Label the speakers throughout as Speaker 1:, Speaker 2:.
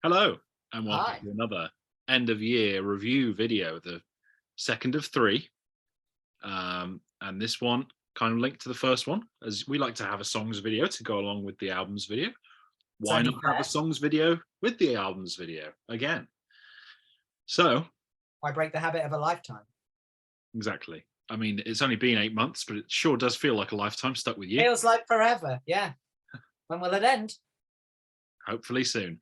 Speaker 1: Hello, and welcome
Speaker 2: Hi.
Speaker 1: to another end of year review video, the second of three. And this one kind of linked to the first one, as we like to have a songs video to go along with the albums video.
Speaker 2: It's
Speaker 1: Why
Speaker 2: only
Speaker 1: not have a
Speaker 2: fair.
Speaker 1: songs video with the albums video again? So,
Speaker 2: Why break the habit of a lifetime?
Speaker 1: exactly. I mean, it's only been 8 months, but it sure does feel like a lifetime stuck with you.
Speaker 2: Feels like forever. Yeah. When will it end?
Speaker 1: Hopefully soon.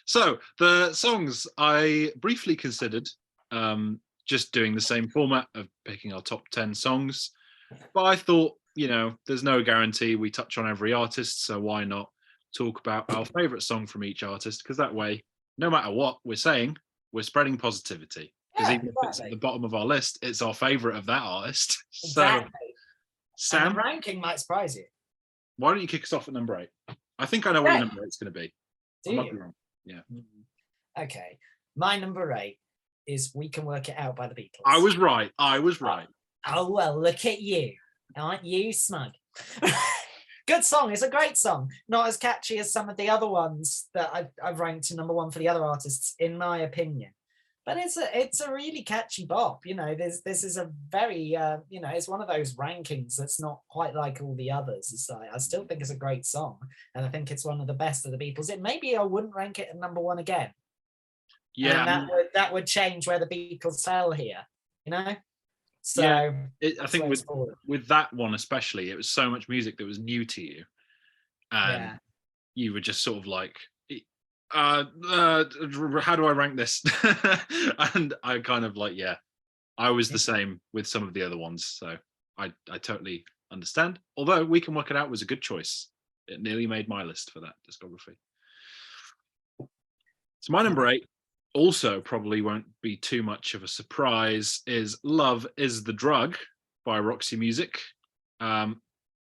Speaker 1: So the songs I briefly considered just doing the same format of picking our top 10 songs, but I thought, there's no guarantee we touch on every artist, so why not talk about our favorite song from each artist? Because that way, no matter what we're saying, we're spreading positivity. Because
Speaker 2: Yeah,
Speaker 1: even if it's at the
Speaker 2: exactly.
Speaker 1: bottom of our list, it's our favorite of that artist. So,
Speaker 2: Exactly. And the
Speaker 1: Sam,
Speaker 2: ranking might surprise you.
Speaker 1: why don't you kick us off at number 8? I think I know what your
Speaker 2: Yeah.
Speaker 1: number 8 is going to be.
Speaker 2: Do
Speaker 1: I might be
Speaker 2: you?
Speaker 1: wrong. Yeah.
Speaker 2: Okay. My number 8 is We Can Work It Out by the Beatles.
Speaker 1: I was right. I was right.
Speaker 2: Oh, well, look at you. Aren't you smug? Good song. It's a great song. Not as catchy as some of the other ones that I've ranked to number 1 for the other artists, in my opinion. But it's a really catchy bop. This is a very it's one of those rankings that's not quite like all the others. It's like, I still think it's a great song, and I think it's one of the best of the Beatles. Maybe I wouldn't rank it at number 1 again,
Speaker 1: Yeah,
Speaker 2: and that would change where the Beatles fell here.
Speaker 1: yeah.
Speaker 2: So
Speaker 1: I
Speaker 2: that's
Speaker 1: think
Speaker 2: where it's fallen.
Speaker 1: with that one especially, it was so much music that was new to you, and
Speaker 2: Yeah,
Speaker 1: you were just sort of like, how do I rank this? And I kind of like, yeah, I was the same with some of the other ones, so I totally understand. Although We Can Work It Out was a good choice. It nearly made my list for that discography. So my number 8 also probably won't be too much of a surprise is Love Is the Drug by Roxy Music.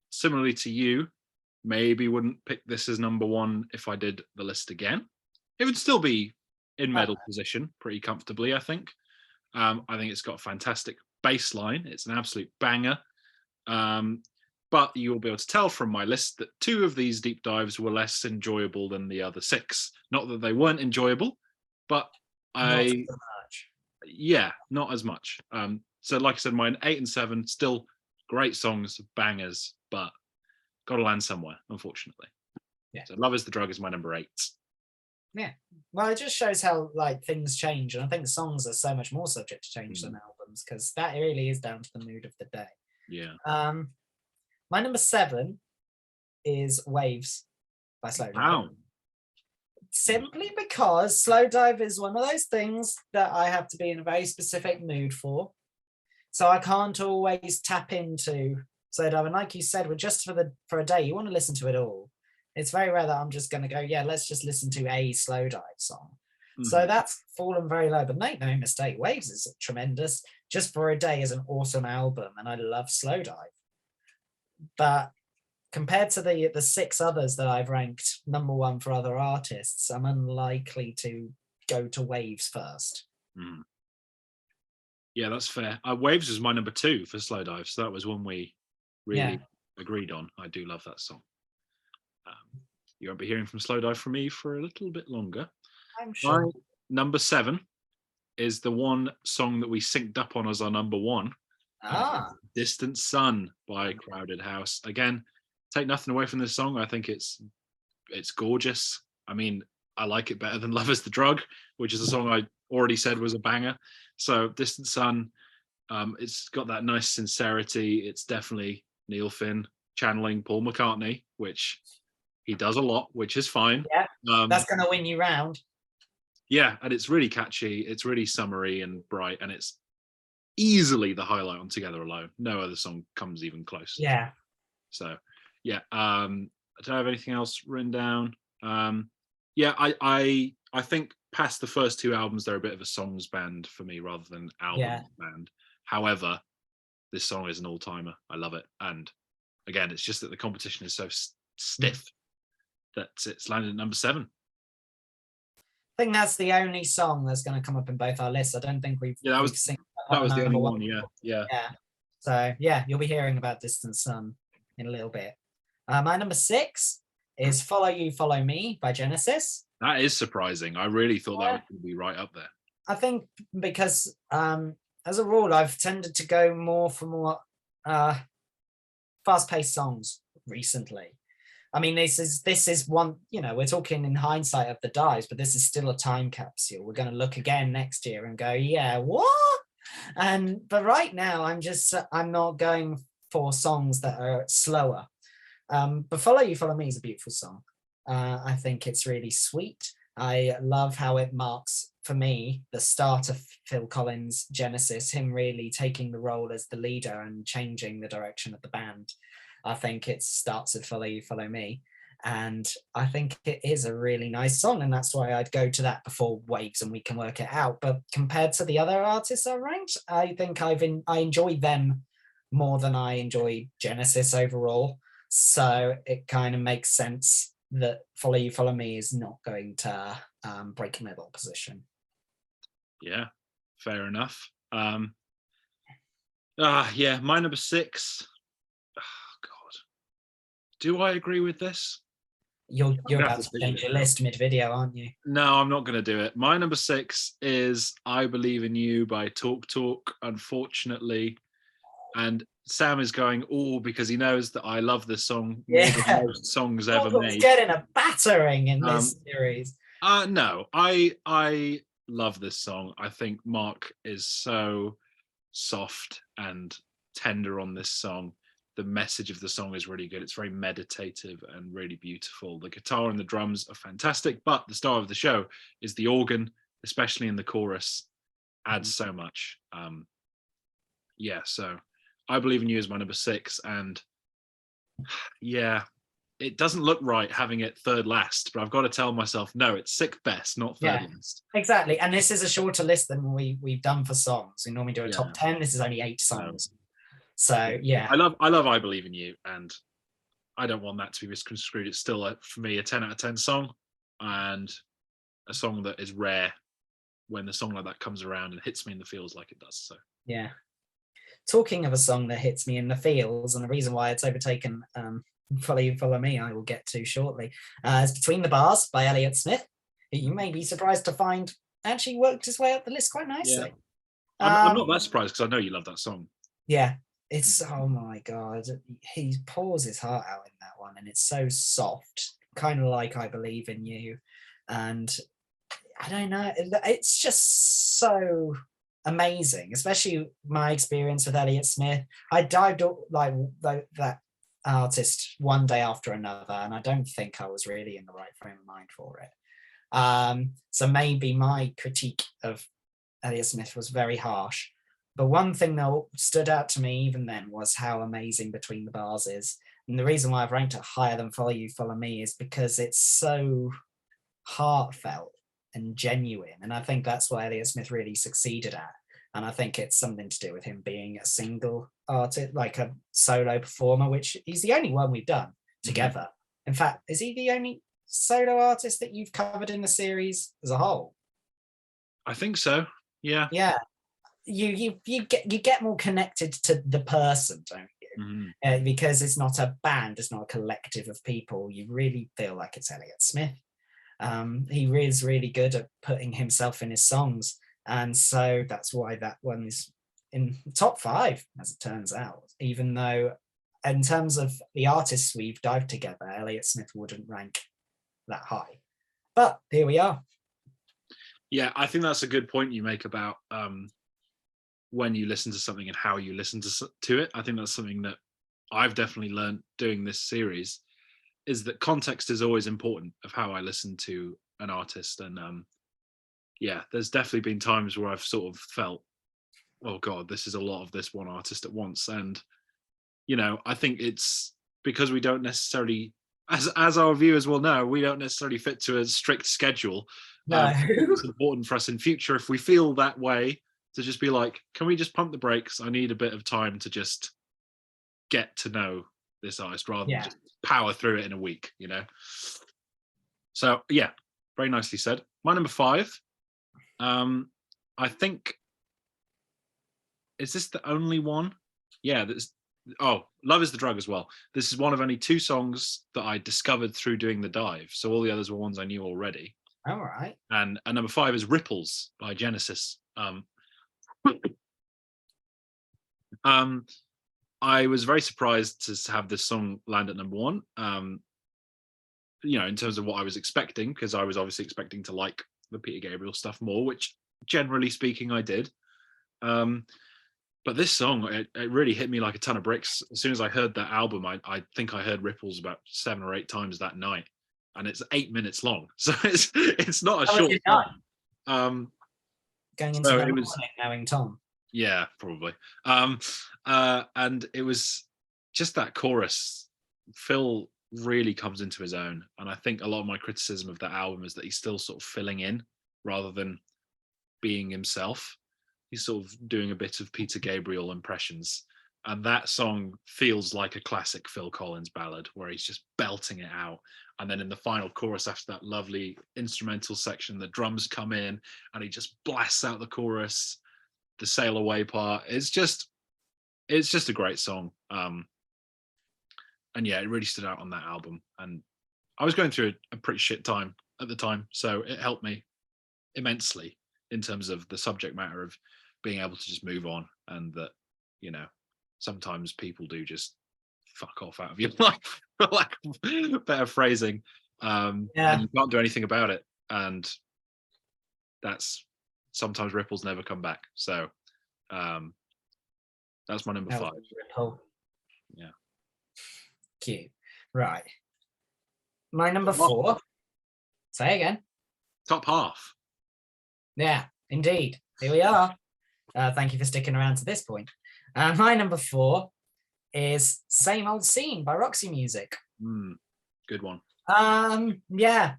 Speaker 1: Similarly to you, maybe wouldn't pick this as number 1 if I did the list again. It would still be in medal position pretty comfortably, I think. I think it's got a fantastic bass line. It's an absolute banger. But you'll be able to tell from my list that 2 of these deep dives were less enjoyable than the other 6. Not that they weren't enjoyable, but
Speaker 2: not so much.
Speaker 1: not as much. So like I said, mine 8 and 7 still great songs, bangers, but got to land somewhere, unfortunately.
Speaker 2: Yeah.
Speaker 1: So Love Is the Drug is my number 8.
Speaker 2: Yeah. Well, it just shows how things change, and I think songs are so much more subject to change than albums, because that really is down to the mood of the day.
Speaker 1: Yeah.
Speaker 2: My number 7 is Waves by Slowdive.
Speaker 1: Wow.
Speaker 2: Simply because Slowdive is one of those things that I have to be in a very specific mood for. So I can't always tap into Slowdive. And like you said, just for a day, you want to listen to it all. It's very rare that I'm just going to go, yeah, let's just listen to a Slowdive song. Mm-hmm. So that's fallen very low. But make no mistake, Waves is tremendous. Just for a Day is an awesome album, and I love Slowdive. But compared to the 6 others that I've ranked number 1 for other artists, I'm unlikely to go to Waves first.
Speaker 1: Yeah, that's fair. Waves was my number 2 for Slowdive, so that was one we really agreed on. I do love that song. You won't be hearing from Slowdive from me for a little bit longer.
Speaker 2: I'm sure.
Speaker 1: My number 7 is the one song that we synced up on as our number 1. Distant Sun by Crowded House. Again, take nothing away from this song. I think it's gorgeous. I mean, I like it better than Love Is the Drug, which is a song I already said was a banger. So Distant Sun, it's got that nice sincerity. It's definitely Neil Finn channeling Paul McCartney, which he does a lot, which is fine.
Speaker 2: Yeah, that's going to win you round.
Speaker 1: Yeah, and it's really catchy. It's really summery and bright, and it's easily the highlight on Together Alone. No other song comes even close.
Speaker 2: Yeah.
Speaker 1: So, yeah. I don't have anything else written down. Yeah, I think past the first 2 albums, they're a bit of a songs band for me rather than album band. However, this song is an all-timer. I love it. And again, it's just that the competition is so stiff that it's landed at number 7.
Speaker 2: I think that's the only song that's going to come up in both our lists. I don't think we've
Speaker 1: that was the only one. Yeah.
Speaker 2: So yeah, you'll be hearing about Distant Sun in a little bit. My number 6 is Follow You, Follow Me by Genesis.
Speaker 1: That is surprising. I really thought that was going to be right up there.
Speaker 2: I think because as a rule, I've tended to go more for more fast-paced songs recently. I mean, this is one, we're talking in hindsight of the dives, but this is still a time capsule. We're going to look again next year and go, yeah, what? But right now, I'm not going for songs that are slower. But Follow You, Follow Me is a beautiful song. I think it's really sweet. I love how it marks, for me, the start of Phil Collins' Genesis, him really taking the role as the leader and changing the direction of the band. I think it starts with Follow You, Follow Me. And I think it is a really nice song. And that's why I'd go to that before Waves and we can work it out. But compared to the other artists I ranked, I think I enjoy them more than I enjoy Genesis overall. So it kind of makes sense that Follow You, Follow Me is not going to break a middle position.
Speaker 1: Yeah, fair enough. Yeah, my number 6. Oh God, do I agree with this?
Speaker 2: You're about to change your list mid-video, aren't you?
Speaker 1: No, I'm not going to do it. My number 6 is I Believe in You by Talk Talk, unfortunately. And Sam is going, because he knows that I love this song more than most songs ever made.
Speaker 2: Getting a battering in this series.
Speaker 1: No, I love this song. I think Mark is so soft and tender on this song. The message of the song is really good. It's very meditative and really beautiful. The guitar and the drums are fantastic, but the star of the show is the organ, especially in the chorus, adds so much. So I Believe in You is my number 6, and yeah, it doesn't look right having it third last, but I've got to tell myself, no, it's 6th best, not third last.
Speaker 2: Exactly, and this is a shorter list than we've done for songs. We normally do a top 10. This is only 8 songs. So yeah,
Speaker 1: I love I Believe in You, and I don't want that to be misconstrued. It's still for me a 10 out of 10 song, and a song that is rare when a song like that comes around and hits me in the feels like it does. So
Speaker 2: yeah, talking of a song that hits me in the feels, and the reason why it's overtaken Follow You, Follow Me, I will get to shortly, is Between the Bars by Elliott Smith, who you may be surprised to find actually worked his way up the list quite nicely.
Speaker 1: I'm not that surprised because I know you love that song.
Speaker 2: Yeah, it's, oh my God, he pours his heart out in that one, and it's so soft, kind of like I Believe in You. And I don't know, it's just so amazing, especially my experience with Elliott Smith. I dived like that artist one day after another, and I don't think I was really in the right frame of mind for it. So maybe my critique of Elliott Smith was very harsh. But one thing that stood out to me even then was how amazing Between the Bars is. And the reason why I've ranked it higher than Follow You, Follow Me is because it's so heartfelt and genuine. And I think that's what Elliott Smith really succeeded at. And I think it's something to do with him being a single artist, like a solo performer, which he's the only one we've done together. In fact, is he the only solo artist that you've covered in the series as a whole?
Speaker 1: I think so. Yeah.
Speaker 2: Yeah. You get more connected to the person, don't you? Because it's not a band, it's not a collective of people. You really feel like it's Elliott Smith. He is really good at putting himself in his songs, and so that's why that one is in top 5, as it turns out. Even though, in terms of the artists we've dived together, Elliott Smith wouldn't rank that high. But here we are.
Speaker 1: Yeah, I think that's a good point you make about when you listen to something and how you listen to it. I think that's something that I've definitely learned doing this series, is that context is always important of how I listen to an artist. And there's definitely been times where I've sort of felt, oh God, this is a lot of this one artist at once. And, I think it's because we don't necessarily, as our viewers will know, we don't necessarily fit to a strict schedule.
Speaker 2: No.
Speaker 1: It's important for us in future, if we feel that way, to just be like, can we just pump the brakes? I need a bit of time to just get to know this artist rather than just power through it in a week, So yeah, very nicely said. My number 5, I think, is this the only one? Yeah, Oh, Love is the Drug as well. This is one of only 2 songs that I discovered through doing the dive. So all the others were ones I knew already.
Speaker 2: All right.
Speaker 1: And number 5 is Ripples by Genesis. I was very surprised to have this song land at number 1. In terms of what I was expecting, because I was obviously expecting to like the Peter Gabriel stuff more, which generally speaking I did. But this song, it really hit me like a ton of bricks. As soon as I heard that album, I think I heard Ripples about 7 or 8 times that night, and it's 8 minutes long, so it's not a short song.
Speaker 2: Going into the morning, knowing Tom.
Speaker 1: Yeah, probably. And it was just that chorus. Phil really comes into his own, and I think a lot of my criticism of that album is that he's still sort of filling in rather than being himself. He's sort of doing a bit of Peter Gabriel impressions, and that song feels like a classic Phil Collins ballad where he's just belting it out. And then in the final chorus, after that lovely instrumental section, the drums come in and he just blasts out the chorus. The Sail Away part, it's just a great song. And yeah, it really stood out on that album, and I was going through a pretty shit time at the time, so it helped me immensely in terms of the subject matter of being able to just move on, and that sometimes people do just fuck off out of your life, for lack of better phrasing, and you can't do anything about it, and that's sometimes ripples never come back. So that's my number 5.
Speaker 2: Ripple.
Speaker 1: Yeah.
Speaker 2: Cute. Right. My number 4. Say again.
Speaker 1: Top half.
Speaker 2: Yeah, indeed. Here we are. Thank you for sticking around to this point. My number 4 is Same Old Scene by Roxy Music.
Speaker 1: Good one.
Speaker 2: Yeah,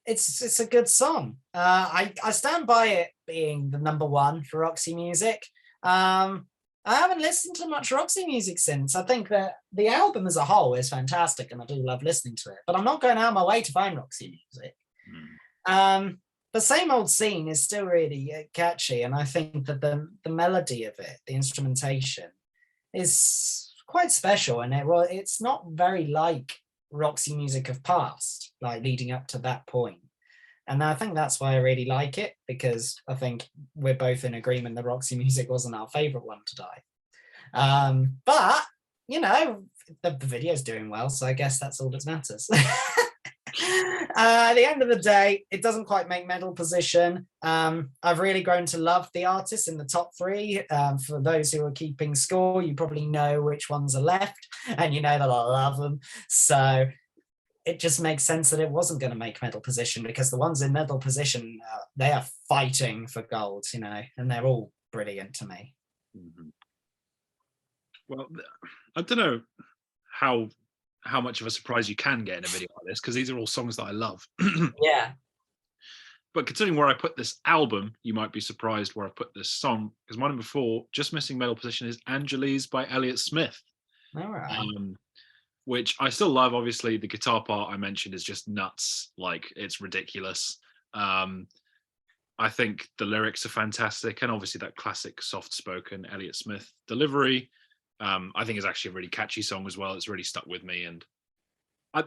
Speaker 2: it's a good song. I stand by it being the number 1 for Roxy Music. I haven't listened to much Roxy music since. I think that the album as a whole is fantastic, and I do love listening to it, but I'm not going out of my way to find Roxy music. The Same Old Scene is still really catchy, and I think that the melody of it, the instrumentation, is quite special, and it's not very like Roxy music of past, like leading up to that point. And I think that's why I really like it, because I think we're both in agreement that Roxy music wasn't our favorite one to die. But, the video's doing well, so I guess that's all that matters. At the end of the day, it doesn't quite make medal position. I've really grown to love the artists in the top 3. For those who are keeping score, you probably know which ones are left, and you know that I love them. So it just makes sense that it wasn't going to make medal position, because the ones in medal position, they are fighting for gold, and they're all brilliant to me.
Speaker 1: Well, I don't know how much of a surprise you can get in a video like this, because these are all songs that I love.
Speaker 2: Yeah.
Speaker 1: But considering where I put this album, you might be surprised where I put this song, because my number 4, just missing medal position, is Angeles by Elliott Smith.
Speaker 2: All right.
Speaker 1: Which I still love. Obviously, the guitar part I mentioned is just nuts. Like, it's ridiculous. I think the lyrics are fantastic, and obviously that classic soft-spoken Elliott Smith delivery, I think is actually a really catchy song as well. It's really stuck with me. And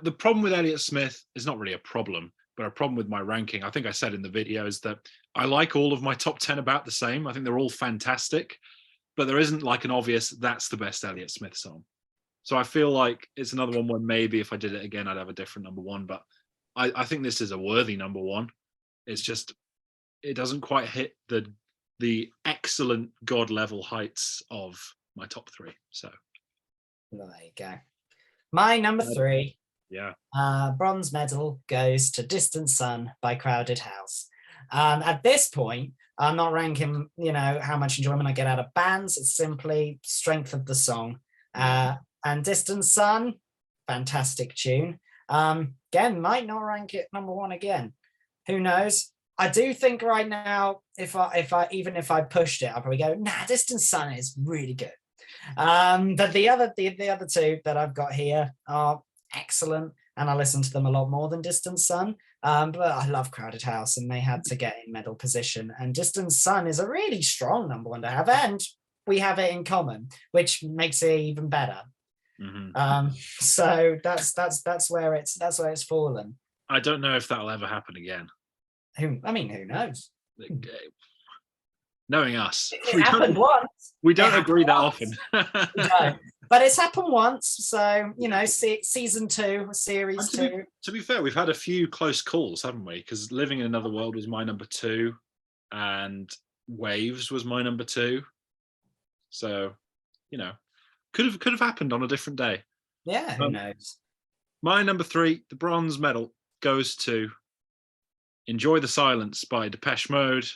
Speaker 1: the problem with Elliott Smith is not really a problem, but a problem with my ranking, I think I said in the video, is that I like all of my top 10 about the same. I think they're all fantastic, but there isn't like an obvious, that's the best Elliott Smith song. So I feel like it's another one where maybe if I did it again, I'd have a different number 1. But I think this is a worthy number 1. It's just, it doesn't quite hit the excellent God level heights of my top 3. So
Speaker 2: there you go. My number 3, bronze medal, goes to Distant Sun by Crowded House. At this point, I'm not ranking, how much enjoyment I get out of bands. It's simply strength of the song. And Distant Sun, fantastic tune. Again, might not rank it number 1 again. Who knows? I do think right now, if I pushed it, I'll probably go, nah, Distant Sun is really good. But the other 2 that I've got here are excellent, and I listen to them a lot more than Distant Sun. But I love Crowded House, and they had to get in medal position. And Distant Sun is a really strong number 1 to have, and we have it in common, which makes it even better.
Speaker 1: Mm-hmm.
Speaker 2: So that's where it's fallen.
Speaker 1: I don't know if that'll ever happen again.
Speaker 2: Who knows?
Speaker 1: Knowing us,
Speaker 2: It happened once.
Speaker 1: We don't agree that often.
Speaker 2: We don't. But it's happened once, so season 2, series 2.
Speaker 1: To be fair, we've had a few close calls, haven't we? Because Living in Another World was my number 2, and Waves was my number 2. So, could have happened on a different day.
Speaker 2: Yeah, who knows?
Speaker 1: My number 3, the bronze medal, goes to "Enjoy the Silence" by Depeche Mode,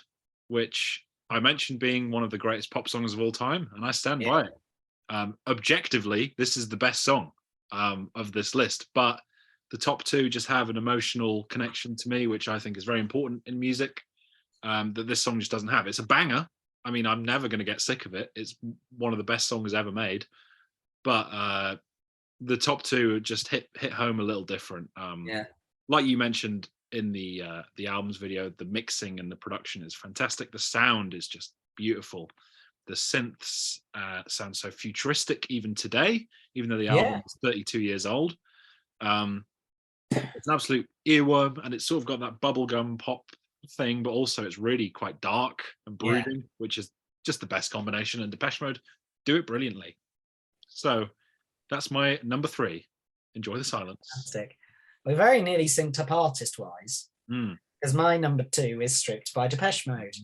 Speaker 1: which I mentioned being one of the greatest pop songs of all time, and I stand by it. Objectively, this is the best song of this list, but the top 2 just have an emotional connection to me, which I think is very important in music, that this song just doesn't have. It's a banger. I mean, I'm never going to get sick of it. It's one of the best songs ever made, but the top 2 just hit home a little different. Like you mentioned in the album's video, the mixing and the production is fantastic. The sound is just beautiful. The synths sound so futuristic even today, even though the album is 32 years old. It's an absolute earworm, and it's sort of got that bubblegum pop thing, but also it's really quite dark and brooding, which is just the best combination, and Depeche Mode do it brilliantly. So that's my number 3, Enjoy the Silence.
Speaker 2: Fantastic. We're very nearly synced up artist-wise, because my number 2 is Stripped by Depeche Mode.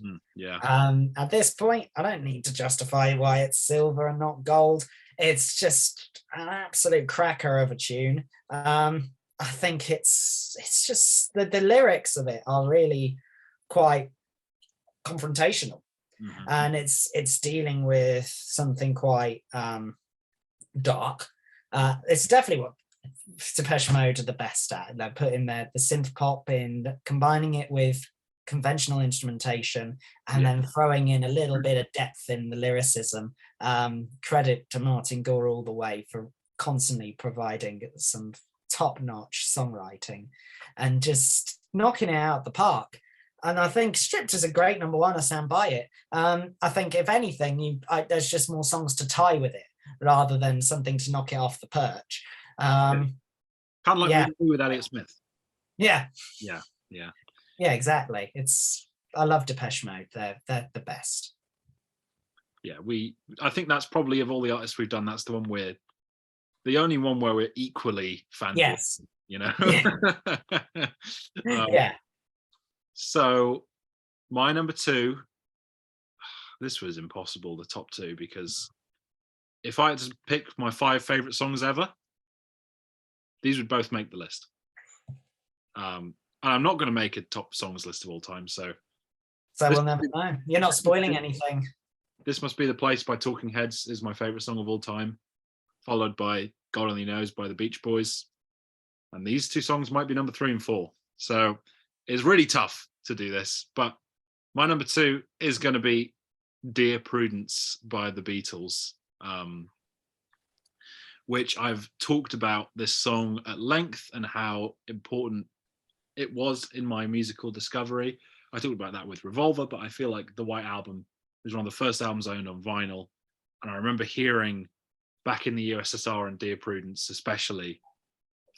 Speaker 2: At this point, I don't need to justify why it's silver and not gold. It's just an absolute cracker of a tune. I think it's just the lyrics of it are really quite confrontational, and it's dealing with something quite dark. It's definitely what Depeche Mode are the best at. They're putting the synth pop in, combining it with conventional instrumentation, and then throwing in a little bit of depth in the lyricism. Credit to Martin Gore all the way for constantly providing some top-notch songwriting and just knocking it out the park. And I think Stripped is a great number 1. I stand by it. I think if anything, there's just more songs to tie with it rather than something to knock it off the perch.
Speaker 1: Kind of like we do with Elliott Smith.
Speaker 2: Yeah, exactly. I love Depeche Mode. They're the best.
Speaker 1: Yeah, I think that's probably, of all the artists we've done, that's the one the only one where we're equally fans.
Speaker 2: Yes.
Speaker 1: So my number 2, this was impossible, the top 2, because if I had to pick my 5 favorite songs ever, these would both make the list. And I'm not going to make a top songs list of all time, so
Speaker 2: we'll never know. You're not spoiling anything.
Speaker 1: This Must Be the Place by Talking Heads is my favorite song of all time, followed by God Only Knows by the Beach Boys, and these 2 songs might be number 3 and 4. So it's really tough to do this, but my number 2 is going to be Dear Prudence by the Beatles, which I've talked about this song at length and how important it was in my musical discovery. I talked about that with Revolver, but I feel like the White Album was one of the first albums I owned on vinyl, and I remember hearing back in the USSR and Dear Prudence especially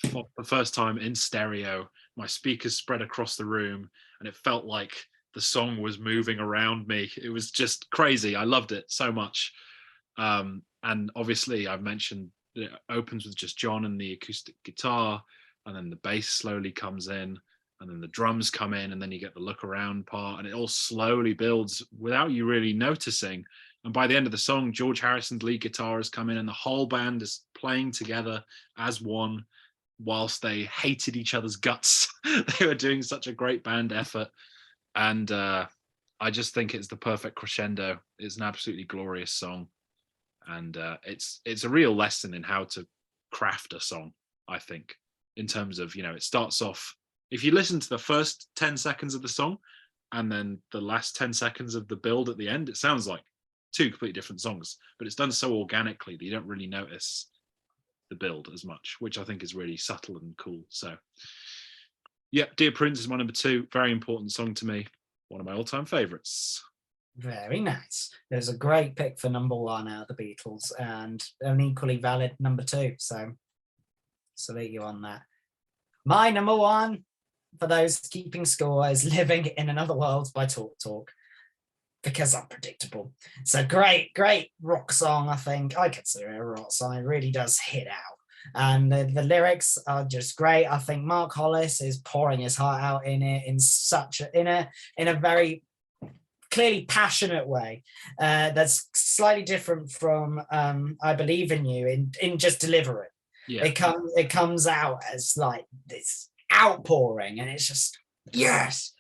Speaker 1: for the first time in stereo. My speakers spread across the room, and it felt like the song was moving around me. It was just crazy. I loved it so much. And obviously I've mentioned it opens with just John and the acoustic guitar, and then the bass slowly comes in, and then the drums come in, and then you get the look around part, and it all slowly builds without you really noticing. And by the end of the song, George Harrison's lead guitar has come in, and the whole band is playing together as one, whilst they hated each other's guts. They were doing such a great band effort. And I just think it's the perfect crescendo. It's an absolutely glorious song. And it's a real lesson in how to craft a song, I think, in terms of, it starts off, if you listen to the first 10 seconds of the song and then the last 10 seconds of the build at the end, it sounds like 2 completely different songs, but it's done so organically that you don't really notice the build as much, which I think is really subtle and cool. So yeah, Dear Prudence is my number 2. Very important song to me. One of my all-time favorites.
Speaker 2: Very nice. There's a great pick for number 1 out of the Beatles, and an equally valid number 2. So salute you on that. My number 1, for those keeping score, is Living in Another World by Talk Talk, because unpredictable. It's a great rock song. I think I consider it a rock song. It really does hit out. And the lyrics are just great. I think Mark Hollis is pouring his heart out in it in a very clearly passionate way that's slightly different from I Believe in You in just delivery.
Speaker 1: Yeah.
Speaker 2: It comes out as like this outpouring, and it's just yes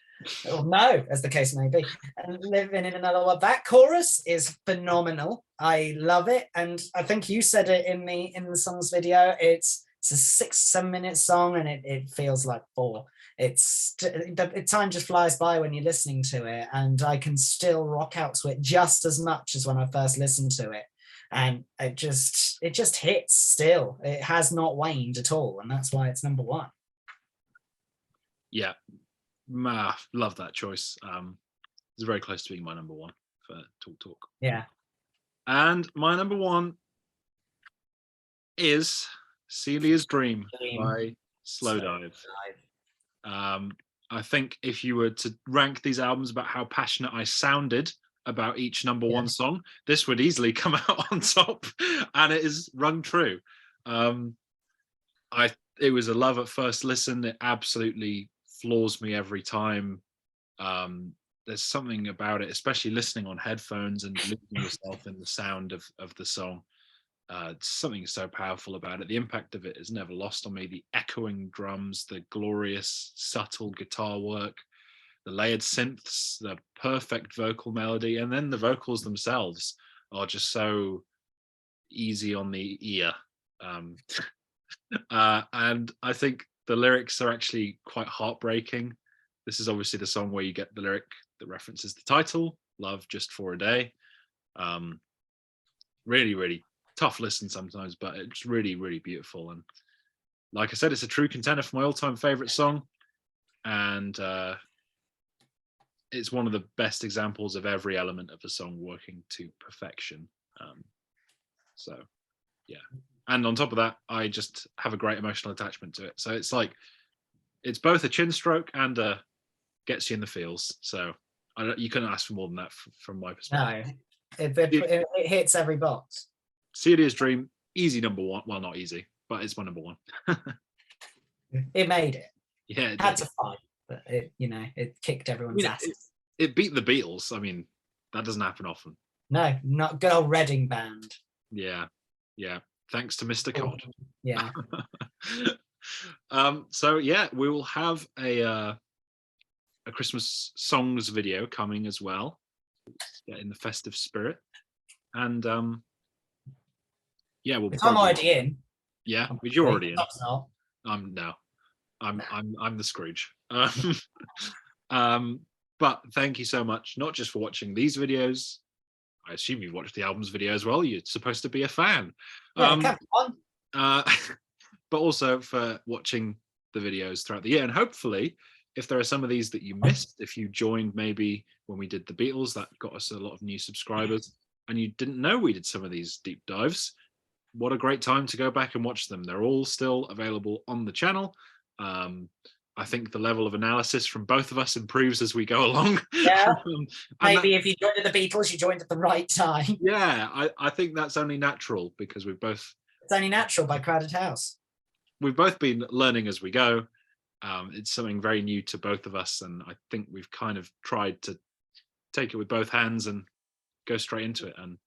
Speaker 2: or no, as the case may be. And Living in Another World, that chorus is phenomenal. I love it, and I think you said it in the song's video. It's a 6-7 minute song, and it feels like 4. The time just flies by when you're listening to it, and I can still rock out to it just as much as when I first listened to it. And it just hits still. It has not waned at all, and that's why it's number 1.
Speaker 1: Yeah, love that choice. It's very close to being my number 1 for Talk Talk.
Speaker 2: Yeah.
Speaker 1: And my number 1 is Celia's Dream by Slowdive. I think if you were to rank these albums about how passionate I sounded about each number 1 song, this would easily come out on top, and it is rung true. It was a love at first listen. It absolutely floors me every time. There's something about it, especially listening on headphones and losing yourself in the sound of the song. Something so powerful about it. The impact of it is never lost on me. The echoing drums, the glorious, subtle guitar work, the layered synths, the perfect vocal melody, and then the vocals themselves are just so easy on the ear. And I think the lyrics are actually quite heartbreaking. This is obviously the song where you get the lyric that references the title, Love Just for a Day. Really tough listen sometimes, but it's really beautiful. And like I said, it's a true contender for my all-time favorite song, and it's one of the best examples of every element of a song working to perfection. So yeah, and on top of that, I just have a great emotional attachment to it. So it's like it's both a chin stroke and gets you in the feels. So you couldn't ask for more than that from my perspective.
Speaker 2: No, it hits every box.
Speaker 1: Celia's Dream, easy number 1. Well, not easy, but it's my number 1.
Speaker 2: It made it.
Speaker 1: Yeah, it
Speaker 2: had to fight, but it kicked everyone's ass.
Speaker 1: It beat the Beatles. I mean, that doesn't happen often.
Speaker 2: No, not good old Reading band.
Speaker 1: Yeah. Thanks to Mr. Cod.
Speaker 2: Yeah.
Speaker 1: So yeah, we will have a Christmas songs video coming as well. Get in the festive spirit, and yeah,
Speaker 2: I'm already in.
Speaker 1: Yeah, but you're already in.
Speaker 2: Not.
Speaker 1: I'm the Scrooge. But thank you so much, not just for watching these videos. I assume you've watched the album's video as well. You're supposed to be a fan.
Speaker 2: Yeah, come on.
Speaker 1: But also for watching the videos throughout the year. And hopefully, if there are some of these that you missed, if you joined maybe when we did the Beatles, that got us a lot of new subscribers, and you didn't know we did some of these deep dives, what a great time to go back and watch them. They're all still available on the channel. I think the level of analysis from both of us improves as we go along.
Speaker 2: Yeah. Maybe if you joined the Beatles, you joined at the right time.
Speaker 1: Yeah, I think that's only natural because we've both...
Speaker 2: It's only natural by Crowded House.
Speaker 1: We've both been learning as we go. It's something very new to both of us, and I think we've kind of tried to take it with both hands and go straight into it. And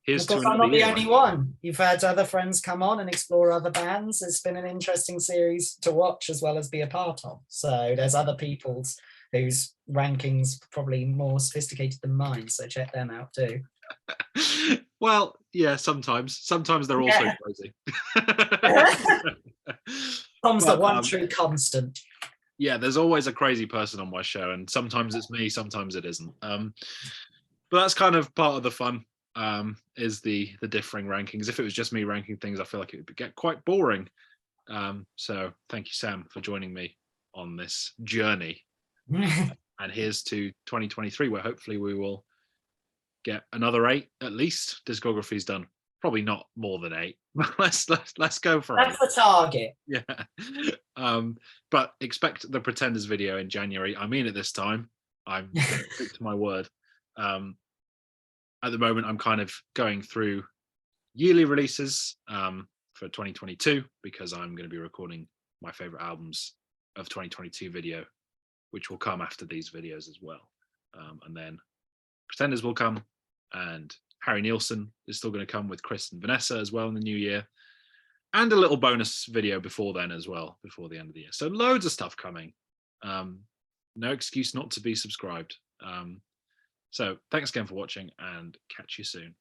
Speaker 1: here's to
Speaker 2: I'm not the only one. You've had other friends come on and explore other bands. It's been an interesting series to watch as well as be a part of. So there's other people's whose rankings probably more sophisticated than mine. So check them out too.
Speaker 1: Well, yeah, sometimes they're also crazy.
Speaker 2: Tom's the one true constant.
Speaker 1: Yeah, there's always a crazy person on my show, and sometimes it's me, sometimes it isn't. But that's kind of part of the fun. Is the differing rankings. If it was just me ranking things, I feel like it would get quite boring. So thank you, Sam, for joining me on this journey. And here's to 2023, where hopefully we will get another 8 at least discographies done. Probably not more than 8. let's go for 8.
Speaker 2: That's the target.
Speaker 1: Yeah. But expect the Pretenders video in January. I mean it this time. I'm going to stick to my word. At the moment, I'm kind of going through yearly releases for 2022 because I'm going to be recording my favorite albums of 2022 video, which will come after these videos as well. And then Pretenders will come, and Harry Nilsson is still going to come with Chris and Vanessa as well in the new year, and a little bonus video before then as well, before the end of the year. So loads of stuff coming. No excuse not to be subscribed. So thanks again for watching, and catch you soon.